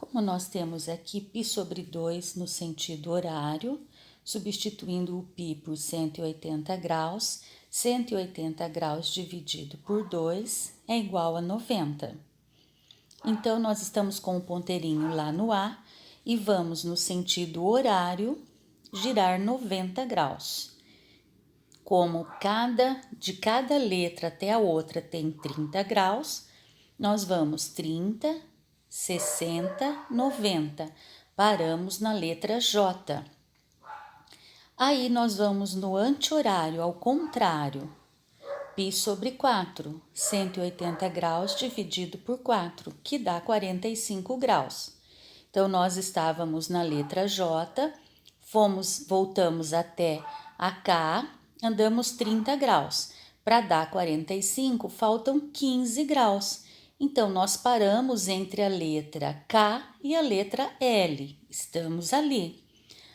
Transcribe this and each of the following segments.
Como nós temos aqui π sobre 2 no sentido horário, substituindo o π por 180 graus, 180 graus dividido por 2 é igual a 90. Então, nós estamos com o ponteirinho lá no A e vamos no sentido horário girar 90 graus. Como de cada letra até a outra tem 30 graus, nós vamos 30, 60, 90. Paramos na letra J. Aí nós vamos no anti-horário, ao contrário. π sobre 4, 180 graus dividido por 4, que dá 45 graus. Então, nós estávamos na letra J, voltamos até a K, andamos 30 graus. Para dar 45, faltam 15 graus. Então, nós paramos entre a letra K e a letra L. Estamos ali.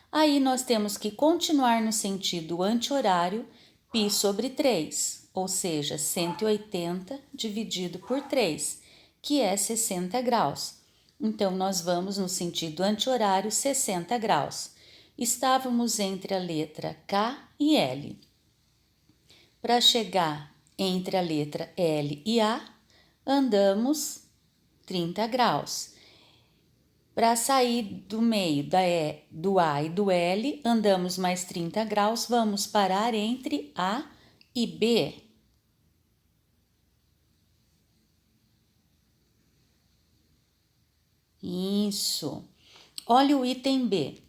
Aí, nós temos que continuar no sentido anti-horário, π sobre 3, ou seja, 180 dividido por 3, que é 60 graus. Então, nós vamos no sentido anti-horário 60 graus. Estávamos entre a letra K e L. Para chegar entre a letra L e A, andamos 30 graus. Para sair do meio do A e do L, andamos mais 30 graus, vamos parar entre A e B. Isso. Olha o item B.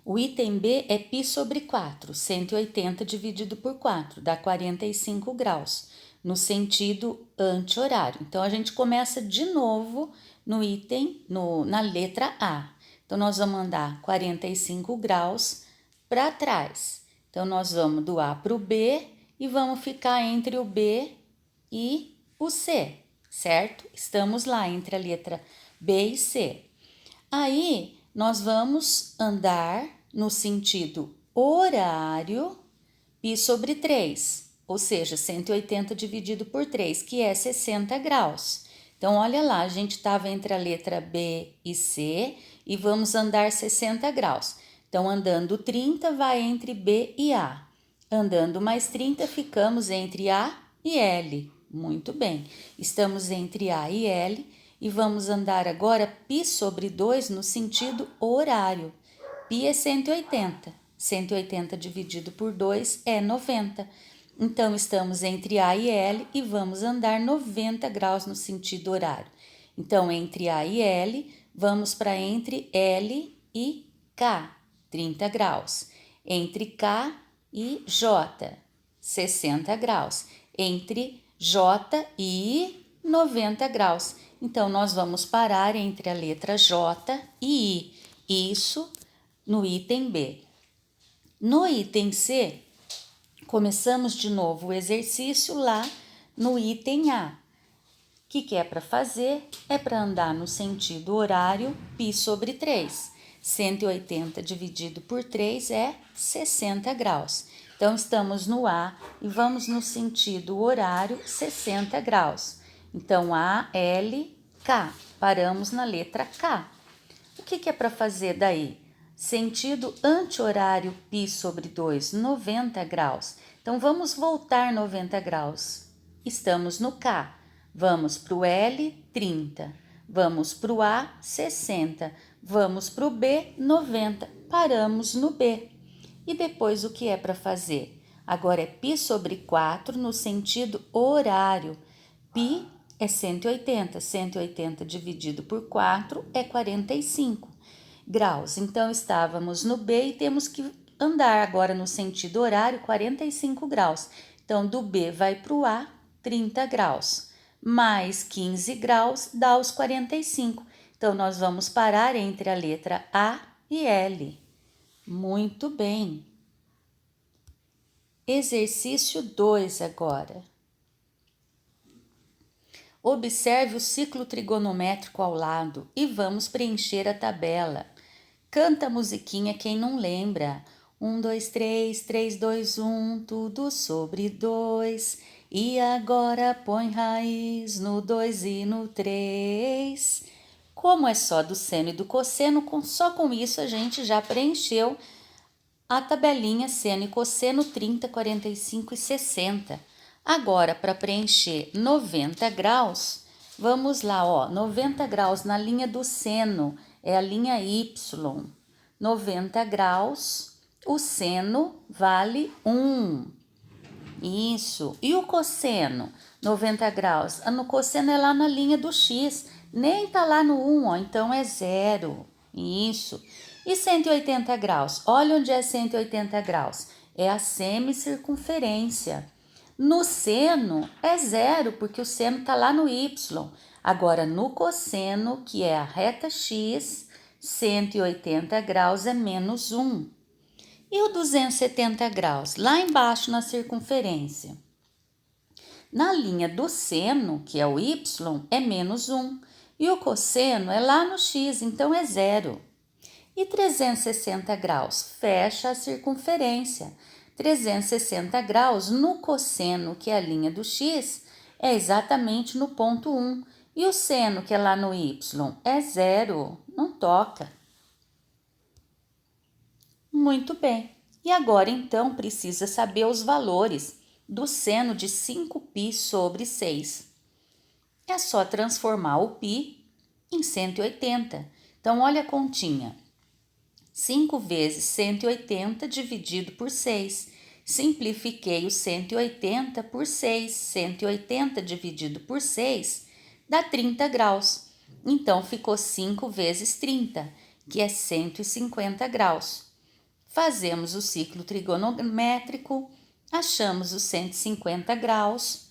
O item B é π sobre 4, 180 dividido por 4, dá 45 graus, no sentido anti-horário. Então, a gente começa de novo no item, na letra A. Então, nós vamos andar 45 graus para trás. Então, nós vamos do A para o B e vamos ficar entre o B e o C, certo? Estamos lá entre a letra B e C. Aí, nós vamos andar no sentido horário π sobre 3, ou seja, 180 dividido por 3, que é 60 graus. Então, olha lá, a gente estava entre a letra B e C e vamos andar 60 graus. Então, andando 30, vai entre B e A. Andando mais 30, ficamos entre A e L. Muito bem, estamos entre A e L. E vamos andar agora π sobre 2 no sentido horário. π é 180. 180 dividido por 2 é 90. Então, estamos entre A e L e vamos andar 90 graus no sentido horário. Então, entre A e L, vamos para entre L e K, 30 graus. Entre K e J, 60 graus. Entre J e 90 graus. Então, nós vamos parar entre a letra J e I, isso no item B. No item C, começamos de novo o exercício lá no item A. O que é para fazer? É para andar no sentido horário π sobre 3. 180 dividido por 3 é 60 graus. Então, estamos no A e vamos no sentido horário 60 graus. Então, A, L, K. Paramos na letra K. O que é para fazer daí? Sentido anti-horário π sobre 2, 90 graus. Então, vamos voltar 90 graus. Estamos no K. Vamos para o L, 30. Vamos para o A, 60. Vamos para o B, 90. Paramos no B. E depois o que é para fazer? Agora é π sobre 4 no sentido horário. π é 180. 180 dividido por 4 é 45 graus. Então, estávamos no B e temos que andar agora no sentido horário 45 graus. Então, do B vai para o A, 30 graus. Mais 15 graus dá os 45. Então, nós vamos parar entre a letra A e L. Muito bem. Exercício 2 agora. Observe o ciclo trigonométrico ao lado e vamos preencher a tabela. Canta a musiquinha quem não lembra. 1, 2, 3, 3, 2, 1, tudo sobre 2. E agora põe raiz no 2 e no 3. Como é só do seno e do cosseno, só com isso a gente já preencheu a tabelinha seno e cosseno 30, 45 e 60. Agora, para preencher 90 graus, vamos lá, ó, 90 graus na linha do seno, é a linha Y. 90 graus, o seno vale 1. Isso. E o cosseno? 90 graus. No cosseno é lá na linha do X. Nem tá lá no 1, ó. Então é 0. Isso. E 180 graus? Olha onde é 180 graus. É a semicircunferência. No seno é 0, porque o seno tá lá no Y. Agora, no cosseno, que é a reta X, 180 graus é menos 1. E o 270 graus? Lá embaixo na circunferência. Na linha do seno, que é o Y, é menos 1. E o cosseno é lá no X, então é 0. E 360 graus? Fecha a circunferência. 360 graus no cosseno, que é a linha do X, é exatamente no ponto 1. E o seno, que é lá no Y, é 0. Não toca. Muito bem. E agora, então, precisa saber os valores do seno de 5π sobre 6. É só transformar o π em 180. Então, olha a continha. 5 vezes 180 dividido por 6. Simplifiquei o 180 por 6. 180 dividido por 6 dá 30 graus. Então, ficou 5 vezes 30, que é 150 graus. Fazemos o ciclo trigonométrico, achamos os 150 graus.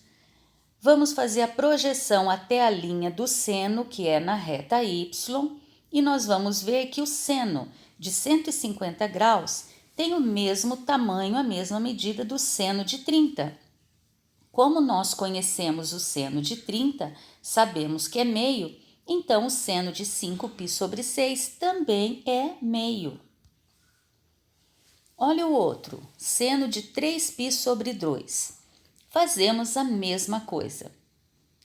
Vamos fazer a projeção até a linha do seno, que é na reta Y, e nós vamos ver que o seno de 150 graus tem o mesmo tamanho, a mesma medida do seno de 30. Como nós conhecemos o seno de 30, sabemos que é meio, então o seno de 5π sobre 6 também é meio. Olha o outro, seno de 3π sobre 2. Fazemos a mesma coisa.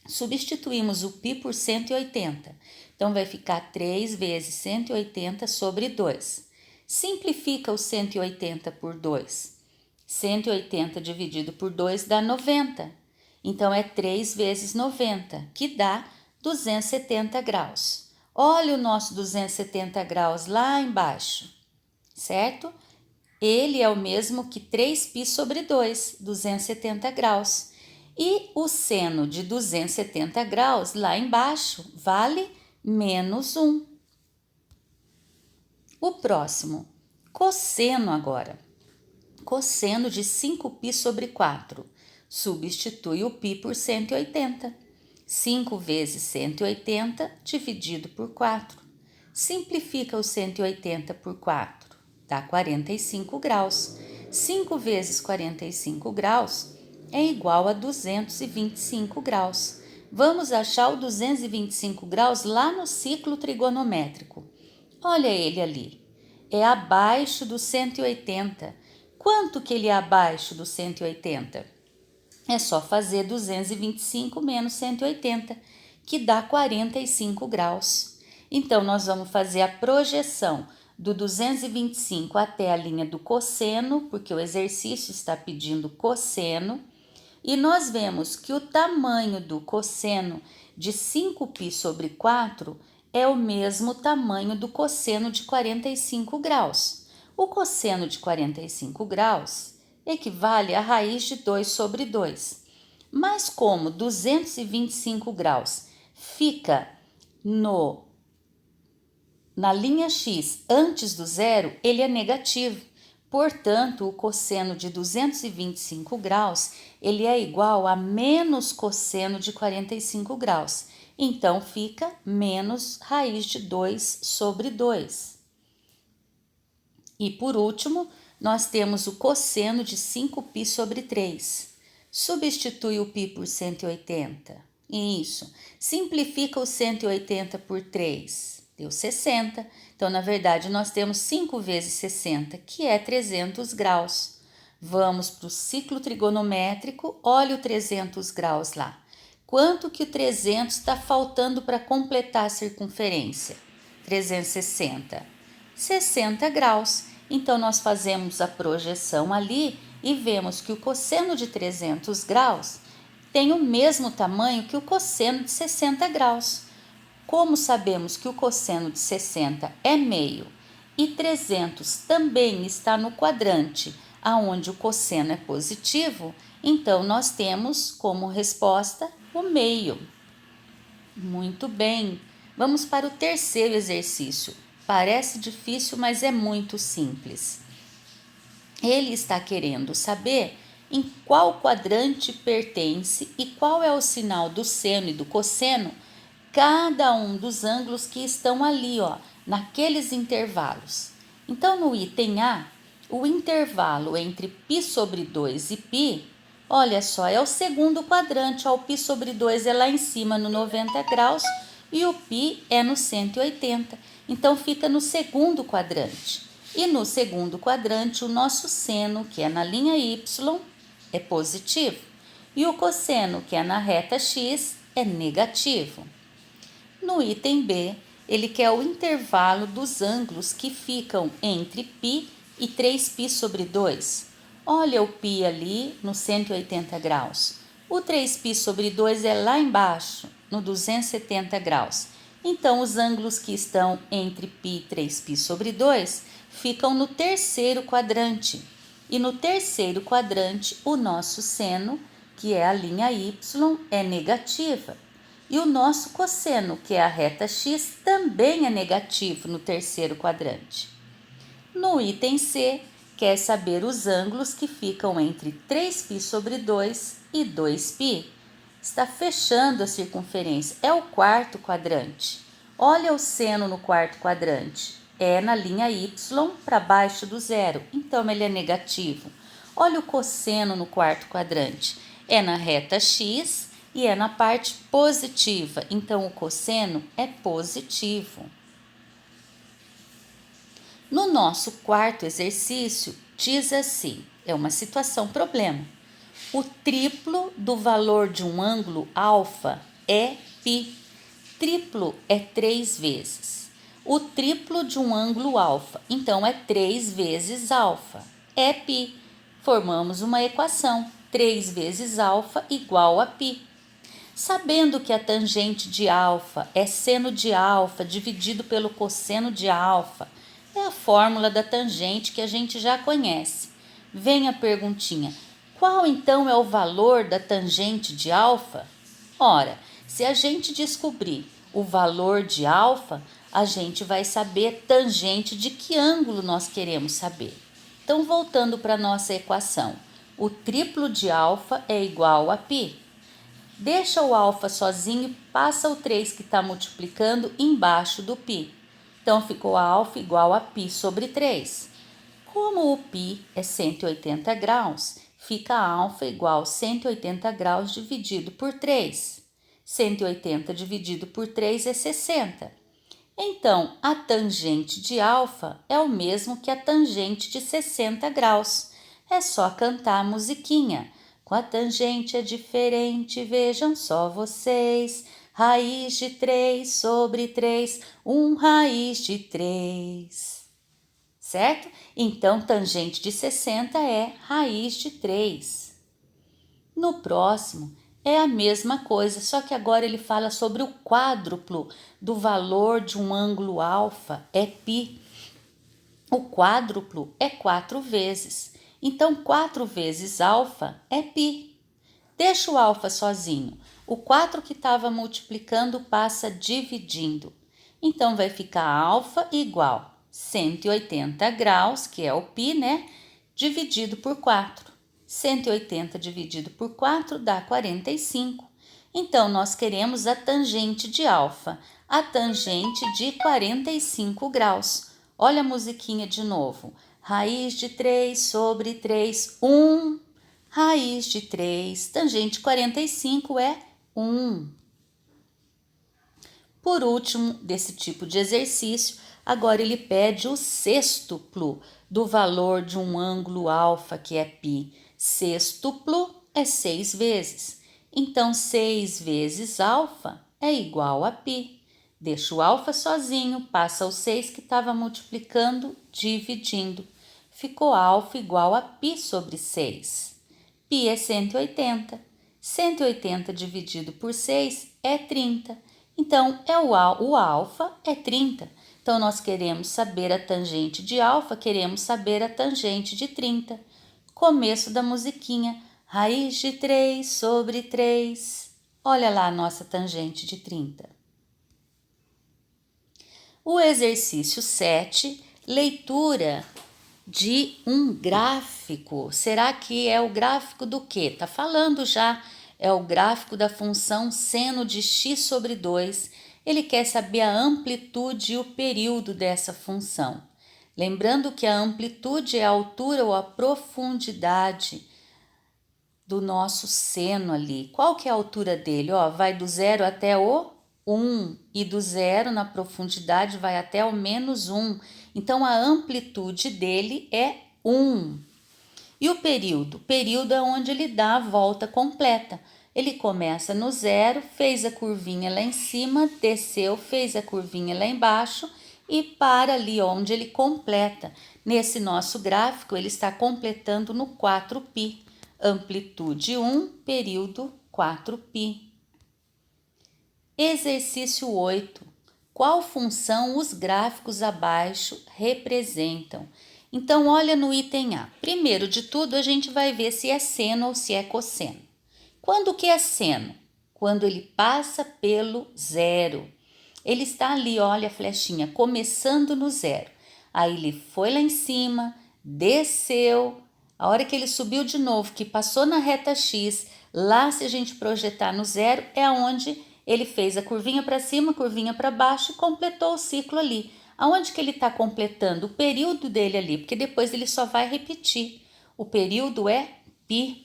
Substituímos o π por 180. Então, vai ficar 3 vezes 180 sobre 2. Simplifica o 180 por 2. 180 dividido por 2 dá 90. Então, é 3 vezes 90, que dá 270 graus. Olha o nosso 270 graus lá embaixo, certo? Ele é o mesmo que 3π sobre 2, 270 graus. E o seno de 270 graus lá embaixo vale menos 1. O próximo, cosseno agora. Cosseno de 5π sobre 4. Substitui o π por 180. 5 vezes 180 dividido por 4. Simplifica o 180 por 4. Dá 45 graus. 5 vezes 45 graus é igual a 225 graus. Vamos achar o 225 graus lá no ciclo trigonométrico. Olha ele ali. É abaixo do 180. Quanto que ele é abaixo do 180? É só fazer 225 menos 180, que dá 45 graus. Então, nós vamos fazer a projeção do 225 até a linha do cosseno, porque o exercício está pedindo cosseno, e nós vemos que o tamanho do cosseno de 5π sobre 4 é o mesmo tamanho do cosseno de 45 graus. O cosseno de 45 graus equivale à raiz de 2 sobre 2. Mas como 225 graus fica na linha X antes do zero, ele é negativo. Portanto, o cosseno de 225 graus, ele é igual a menos cosseno de 45 graus. Então, fica menos raiz de 2 sobre 2. E, por último, nós temos o cosseno de 5π sobre 3. Substitui o π por 180. Isso. Simplifica o 180 por 3. Deu 60. Então, na verdade, nós temos 5 vezes 60, que é 300 graus. Vamos para o ciclo trigonométrico. Olha o 300 graus lá. Quanto que o 300 está faltando para completar a circunferência? 360. 60 graus. Então, nós fazemos a projeção ali e vemos que o cosseno de 300 graus tem o mesmo tamanho que o cosseno de 60 graus. Como sabemos que o cosseno de 60 é meio e 300 também está no quadrante aonde o cosseno é positivo, então nós temos como resposta o meio. Muito bem. Vamos para o terceiro exercício. Parece difícil, mas é muito simples. Ele está querendo saber em qual quadrante pertence e qual é o sinal do seno e do cosseno cada um dos ângulos que estão ali, naqueles intervalos. Então, no item A, o intervalo entre π sobre 2 e π, olha só, é o segundo quadrante. O π sobre 2 é lá em cima no 90 graus e o π é no 180. Então, fica no segundo quadrante. E no segundo quadrante, o nosso seno, que é na linha y, é positivo. E o cosseno, que é na reta x, é negativo. No item B, ele quer o intervalo dos ângulos que ficam entre π e 3π sobre 2. Olha o π ali no 180 graus. O 3π sobre 2 é lá embaixo, no 270 graus. Então, os ângulos que estão entre π e 3π sobre 2 ficam no terceiro quadrante. E no terceiro quadrante, o nosso seno, que é a linha y, é negativa. E o nosso cosseno, que é a reta x, também é negativo no terceiro quadrante. No item C, quer saber os ângulos que ficam entre 3π sobre 2 e 2π. Está fechando a circunferência, é o quarto quadrante. Olha o seno no quarto quadrante, é na linha y para baixo do zero, então ele é negativo. Olha o cosseno no quarto quadrante, é na reta x e é na parte positiva, então o cosseno é positivo. No nosso quarto exercício, diz assim, é uma situação problema. O triplo do valor de um ângulo alfa é π. Triplo é 3 vezes. O triplo de um ângulo alfa, então é 3 vezes alfa, é π. Formamos uma equação, 3 vezes alfa igual a π. Sabendo que a tangente de alfa é seno de alfa dividido pelo cosseno de alfa, é a fórmula da tangente que a gente já conhece. Vem a perguntinha, qual então é o valor da tangente de alfa? Ora, se a gente descobrir o valor de alfa, a gente vai saber tangente de que ângulo nós queremos saber. Então, voltando para a nossa equação, o triplo de alfa é igual a π. Deixa o alfa sozinho e passa o 3 que está multiplicando embaixo do π. Então, ficou a alfa igual a π sobre 3. Como o π é 180 graus, fica a alfa igual a 180 graus dividido por 3. 180 dividido por 3 é 60. Então, a tangente de alfa é o mesmo que a tangente de 60 graus. É só cantar a musiquinha. Com a tangente é diferente, vejam só vocês. Raiz de 3 sobre 3, 1 raiz de 3. Certo? Então, tangente de 60 é raiz de 3. No próximo, é a mesma coisa, só que agora ele fala sobre o quádruplo do valor de um ângulo alfa, é π. O quádruplo é 4 vezes. Então, 4 vezes alfa é π. Deixa o alfa sozinho. O 4 que estava multiplicando passa dividindo. Então, vai ficar alfa igual 180 graus, que é o π, né? Dividido por 4. 180 dividido por 4 dá 45. Então, nós queremos a tangente de alfa, a tangente de 45 graus. Olha a musiquinha de novo. Raiz de 3 sobre 3, 1. Raiz de 3, tangente 45 é 1. Por último, desse tipo de exercício, agora ele pede o sextuplo do valor de um ângulo alfa, que é π. Sextuplo é 6 vezes. Então, 6 vezes alfa é igual a π. Deixa o alfa sozinho, passa o 6 que estava multiplicando, dividindo. Ficou alfa igual a π sobre 6. Π é 180. 180 dividido por 6 é 30. Então, o alfa é 30. Então, nós queremos saber a tangente de alfa, queremos saber a tangente de 30. Começo da musiquinha. Raiz de 3 sobre 3. Olha lá a nossa tangente de 30. O exercício 7, leitura de um gráfico. Será que é o gráfico do quê? Tá falando já. É o gráfico da função seno de x sobre 2. Ele quer saber a amplitude e o período dessa função. Lembrando que a amplitude é a altura ou a profundidade do nosso seno ali. Qual que é a altura dele? Ó, vai do 0 até o 1 e do 0 na profundidade vai até o menos 1. Então, a amplitude dele é 1. E o período? O período é onde ele dá a volta completa. Ele começa no 0, fez a curvinha lá em cima, desceu, fez a curvinha lá embaixo e para ali onde ele completa. Nesse nosso gráfico, ele está completando no 4π. Amplitude 1, período 4π. Exercício 8. Qual função os gráficos abaixo representam? Então, olha no item A. Primeiro de tudo, a gente vai ver se é seno ou se é cosseno. Quando que é seno? Quando ele passa pelo 0. Ele está ali, olha a flechinha, começando no 0. Aí ele foi lá em cima, desceu. A hora que ele subiu de novo, que passou na reta X, lá se a gente projetar no 0, é onde ele fez a curvinha para cima, curvinha para baixo e completou o ciclo ali. Aonde que ele está completando? O período dele ali, porque depois ele só vai repetir. O período é π.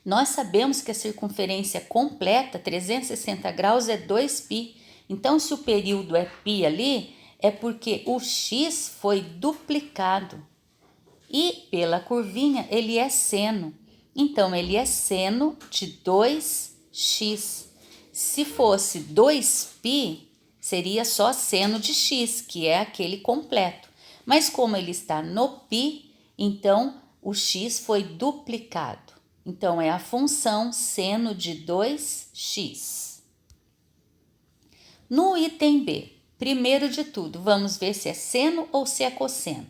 Nós sabemos que a circunferência completa, 360 graus, é 2π. Então, se o período é π ali, é porque o x foi duplicado. E pela curvinha, ele é seno. Então, ele é seno de 2x. Se fosse 2π, seria só seno de x, que é aquele completo. Mas como ele está no π, então o x foi duplicado. Então, é a função seno de 2x. No item B, primeiro de tudo, vamos ver se é seno ou se é cosseno.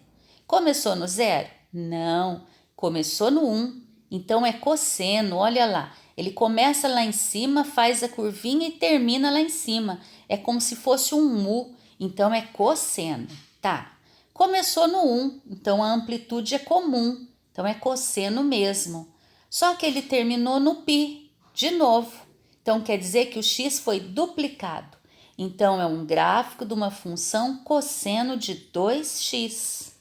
Começou no 0? Não, começou no 1. Então, é cosseno, olha lá. Ele começa lá em cima, faz a curvinha e termina lá em cima. É como se fosse um mu, então é cosseno. Tá, começou no 1, então a amplitude é comum, então é cosseno mesmo. Só que ele terminou no π, de novo. Então quer dizer que o x foi duplicado. Então é um gráfico de uma função cosseno de 2x.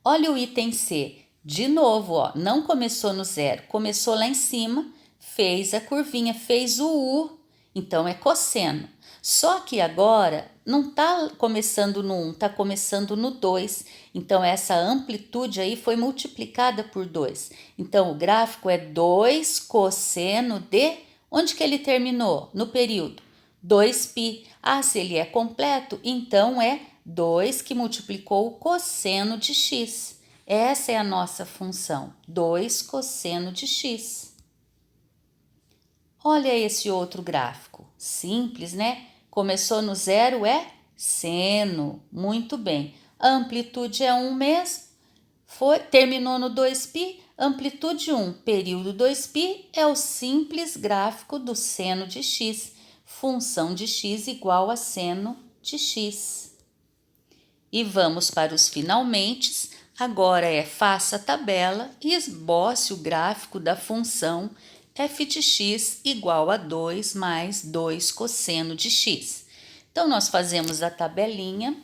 Olha o item C. De novo, ó, não começou no 0, começou lá em cima, fez a curvinha, fez o U, então é cosseno. Só que agora não está começando no 1, está começando no 2. Então, essa amplitude aí foi multiplicada por 2. Então, o gráfico é 2 cosseno de... Onde que ele terminou? No período. 2π. Ah, se ele é completo, então é 2 que multiplicou o cosseno de x. Essa é a nossa função, 2 cosseno de x. Olha esse outro gráfico, simples, né? Começou no 0, é seno, muito bem. A amplitude é 1 mesmo, terminou no 2π, amplitude 1, período 2π é o simples gráfico do seno de x, função de x igual a seno de x. E vamos para os finalmente. Agora faça a tabela e esboce o gráfico da função f de x igual a 2 mais 2 cosseno de x. Então, nós fazemos a tabelinha,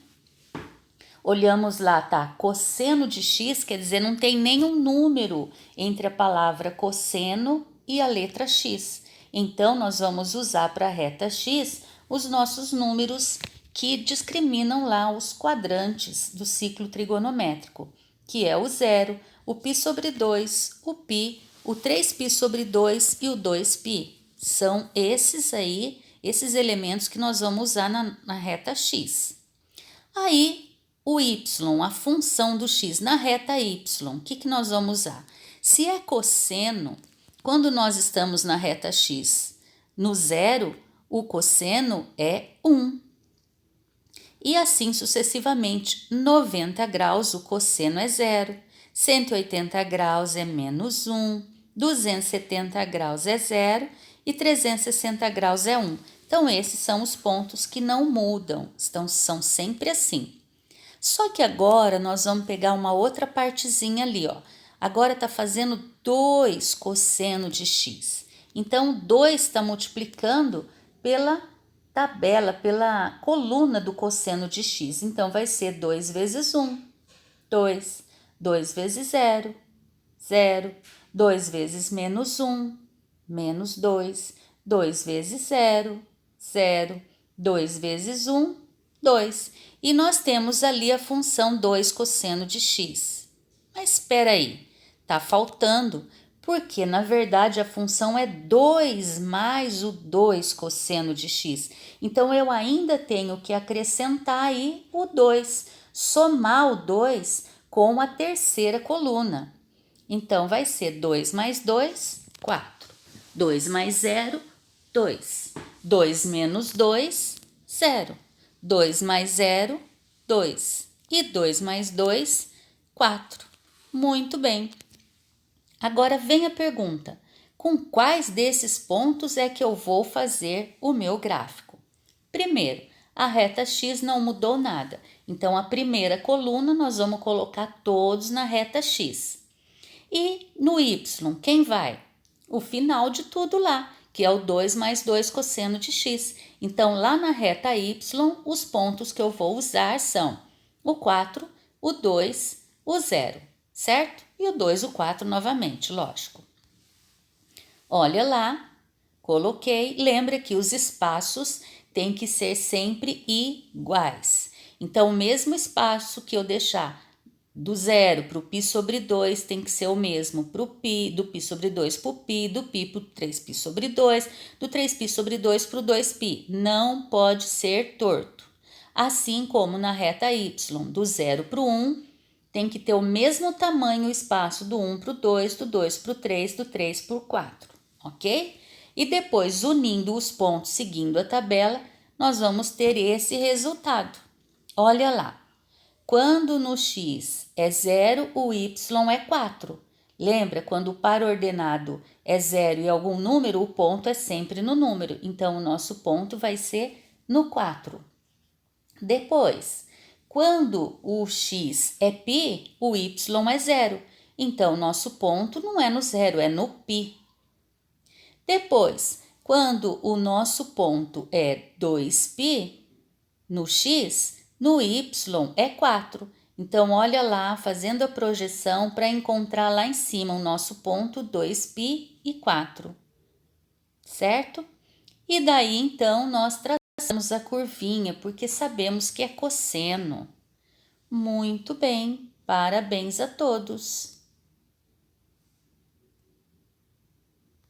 olhamos lá, tá? Cosseno de x, quer dizer, não tem nenhum número entre a palavra cosseno e a letra x. Então, nós vamos usar para a reta x os nossos números que discriminam lá os quadrantes do ciclo trigonométrico, que é o 0, o π sobre 2, o π, o 3π sobre 2 e o 2π. São esses aí, esses elementos que nós vamos usar na reta x. Aí, o y, a função do x na reta y, o que nós vamos usar? Se é cosseno, quando nós estamos na reta x no zero, o cosseno é 1. E assim sucessivamente, 90 graus o cosseno é 0, 180 graus é menos 1, 270 graus é 0 e 360 graus é 1. Então, esses são os pontos que não mudam, são sempre assim. Só que agora nós vamos pegar uma outra partezinha ali, ó. Agora está fazendo 2 cosseno de x. Então, 2 está multiplicando pela tabela, pela coluna do cosseno de x. Então, vai ser 2 vezes 1, 2. 2 vezes 0, 0. 2 vezes menos 1, menos 2. 2 vezes 0, 0. 2 vezes 1, 2. E nós temos ali a função 2 cosseno de x. Mas espera aí, tá faltando, porque na verdade a função é 2 mais o 2 cosseno de x. Então, eu ainda tenho que acrescentar aí o 2, somar o 2 com a terceira coluna. Então, vai ser 2 mais 2, 4. 2 mais 0, 2. 2 menos 2, 0. 2 mais 0, 2. E 2 mais 2, 4. Muito bem. Agora vem a pergunta: com quais desses pontos é que eu vou fazer o meu gráfico? Primeiro, a reta x não mudou nada. Então, a primeira coluna nós vamos colocar todos na reta x. E no y, quem vai? O final de tudo lá, que é o 2 mais 2 cosseno de x. Então, lá na reta y, os pontos que eu vou usar são o 4, o 2, o 0, certo? E o 2, o 4 novamente, lógico. Olha lá, coloquei. Lembra que os espaços têm que ser sempre iguais. Então, o mesmo espaço que eu deixar do 0 para o π sobre 2 tem que ser o mesmo pro π, do π sobre 2 para o π, do π para o 3π sobre 2, do 3π sobre 2 para o 2π. Não pode ser torto. Assim como na reta y, do 0 para o 1, tem que ter o mesmo tamanho o espaço do 1 para o 2, do 2 para o 3, do 3 para o 4, ok? E depois, unindo os pontos seguindo a tabela, nós vamos ter esse resultado. Olha lá. Quando no x é 0, o y é 4. Lembra, quando o par ordenado é 0 e algum número, o ponto é sempre no número. Então, o nosso ponto vai ser no 4. Depois, quando o x é π, o y é 0. Então, o nosso ponto não é no 0, é no π. Depois, quando o nosso ponto é 2π, no x, no y é 4. Então, olha lá, fazendo a projeção para encontrar lá em cima o nosso ponto 2π e 4, certo? E daí, então, nós traçamos a curvinha, porque sabemos que é cosseno. Muito bem, parabéns a todos!